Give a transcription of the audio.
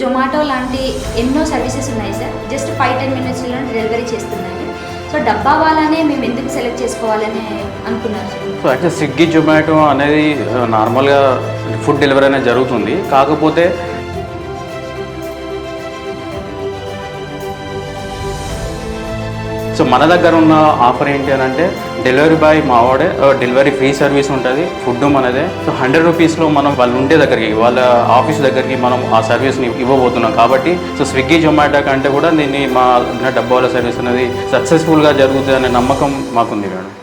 జొమాటో లాంటి ఎన్నో సర్వీసెస్ ఉన్నాయి సార్. జస్ట్ 5-10 మినిట్స్లో డెలివరీ చేస్తున్నాయి. సో డబ్బా వాలానే మేము ఎందుకు సెలెక్ట్ చేసుకోవాలని అనుకున్నారు sir. So actual Swiggy Zomato అనేది నార్మల్గా ఫుడ్ డెలివరీ అనేది జరుగుతుంది. కాకపోతే సో మన దగ్గర ఉన్న ఆఫర్ ఏంటి అని అంటే డెలివరీ బాయ్ మావాడే, డెలివరీ ఫ్రీ సర్వీస్ ఉంటుంది, ఫుడ్ మనదే. సో 100 రూపీస్లో మనం వాళ్ళు ఉండే దగ్గరికి, వాళ్ళ ఆఫీస్ దగ్గరికి మనం ఆ సర్వీస్ని ఇవ్వబోతున్నాం. కాబట్టి సో స్విగ్గీ జొమాటో కంటే కూడా దీన్ని మా డబ్బాల సర్వీస్ అనేది సక్సెస్ఫుల్గా జరుగుతుంది అనే నమ్మకం మాకుంది మేడం.